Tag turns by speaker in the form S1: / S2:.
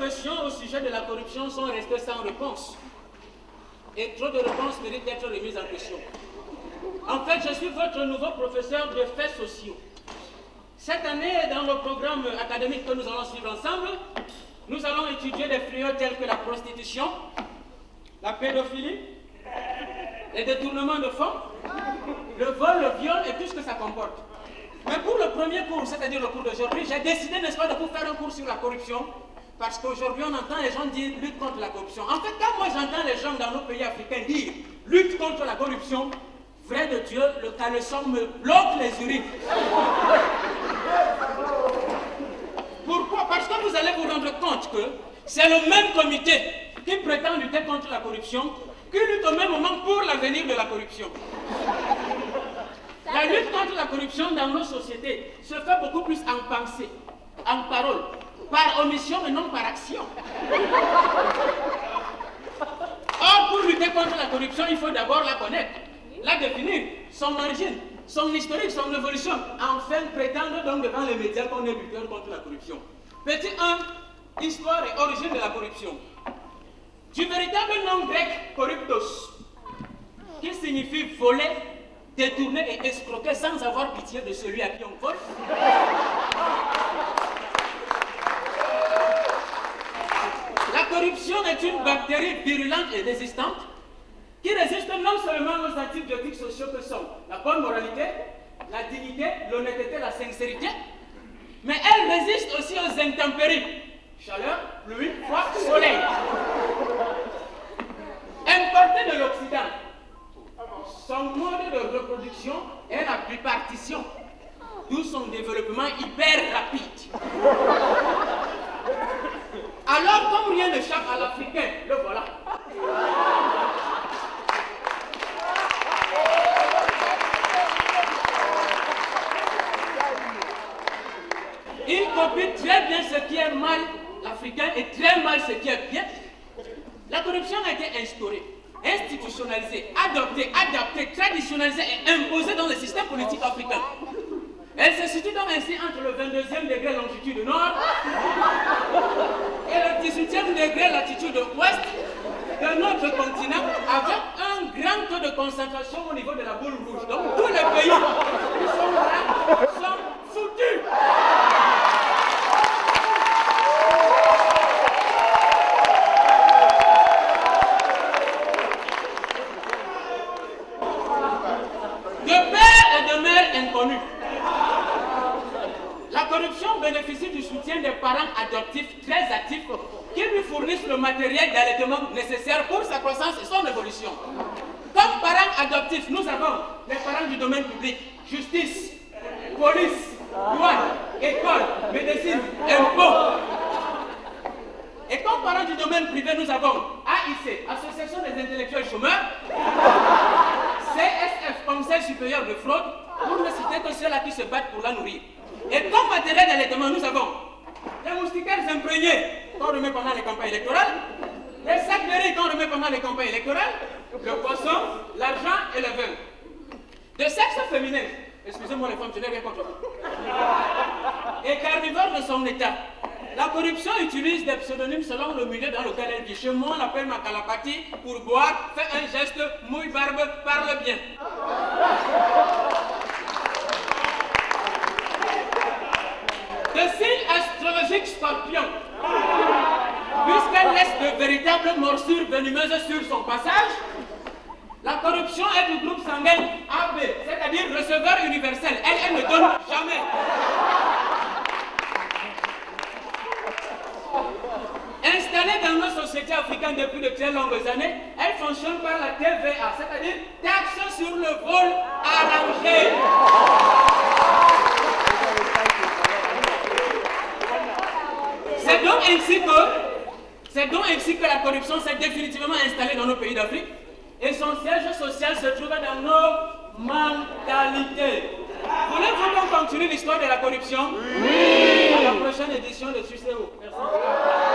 S1: questions au sujet de la corruption sont restées sans réponse. Et trop de réponses méritent d'être remises en question. En fait, je suis votre nouveau professeur de faits sociaux. Cette année, dans le programme académique que nous allons suivre ensemble, nous allons étudier des fléaux tels que la prostitution, la pédophilie, les détournements de fonds, le vol, le viol et tout ce que ça comporte. Mais pour le premier cours, c'est-à-dire le cours d'aujourd'hui, j'ai décidé, n'est-ce pas, de vous faire un cours sur la corruption, parce qu'aujourd'hui, on entend les gens dire lutte contre la corruption. En fait, quand moi j'entends les gens dans nos pays africains dire lutte contre la corruption, vrai de Dieu, le caleçon me bloque les urines. Pourquoi? Parce que vous allez vous rendre compte que c'est le même comité qui prétend lutter contre la corruption qui lutte au même moment pour l'avenir de la corruption. La lutte contre la corruption dans nos sociétés se fait beaucoup plus en pensée, en parole, par omission et non par action. Or, pour lutter contre la corruption, il faut d'abord la connaître, la définir, son origine, son historique, son évolution, enfin prétendre donc devant les médias qu'on est lutteur contre la corruption. Petit 1, histoire et origine de la corruption. Du véritable nom grec corruptos, qui signifie voler, détourner et escroquer sans avoir pitié de celui à qui on vole. La corruption est une bactérie virulente et résistante qui résiste non seulement aux antibiotiques sociaux que sont la bonne moralité, la dignité, l'honnêteté, la sincérité, mais elle résiste aussi aux intempéries, chaleur, pluie, froid, soleil. Importée de l'Occident, son mode de reproduction est la bipartition, d'où son développement hyper rapide. Alors, comme rien n'échappe à l'Africain, le voilà. Il copie très bien ce qui est mal l'Africain et très mal ce qui est bien. La corruption a été instaurée, institutionnalisée, adoptée, adaptée, traditionnalisée et imposée dans le système politique africain. Elle se situe donc ainsi entre le 22e degré longitude nord et le 18e degré latitude ouest de notre continent, avec un grand taux de concentration au niveau de la boule rouge. Donc tous les pays qui sont là sont foutus. Inconnue. La corruption bénéficie du soutien des parents adoptifs très actifs qui lui fournissent le matériel d'allaitement nécessaire pour sa croissance et son évolution. Comme parents adoptifs, nous avons les parents du domaine public, justice, police, douane, école, médecine, impôts. Et comme parents du domaine privé, nous avons AIC, Association des intellectuels chômeurs, CSF, Conseil supérieur de fraude, pour ne citer que ceux-là qui se battent pour la nourrir. Et comme matériel d'allaitement, nous avons les moustiquaires imprégnés qu'on remet pendant les campagnes électorales, les sacs de riz qu'on remet pendant les campagnes électorales, le poisson, l'argent et le vin. De sexe féminin, excusez-moi les femmes, je n'ai rien contre vous, et carnivore de son état. La corruption utilise des pseudonymes selon le milieu dans lequel elle vit. Chez moi, on l'appelle Makalapati pour boire, fait un geste, mouille barbe, parle bien. De signe astrologique scorpion, puisqu'elle laisse de véritables morsures venimeuses sur son passage, la corruption est du groupe sanguin AB, c'est-à-dire receveur universel. Elle ne donne jamais. Installée dans nos sociétés africaines depuis de très longues années, elle fonctionne par la TVA, c'est-à-dire taxe sur le vol arrangé. C'est donc ainsi que la corruption s'est définitivement installée dans nos pays d'Afrique et son siège social se trouve dans nos mentalités. Voulez-vous donc continuer l'histoire de la corruption? Oui. À la prochaine édition de Suceo. Merci.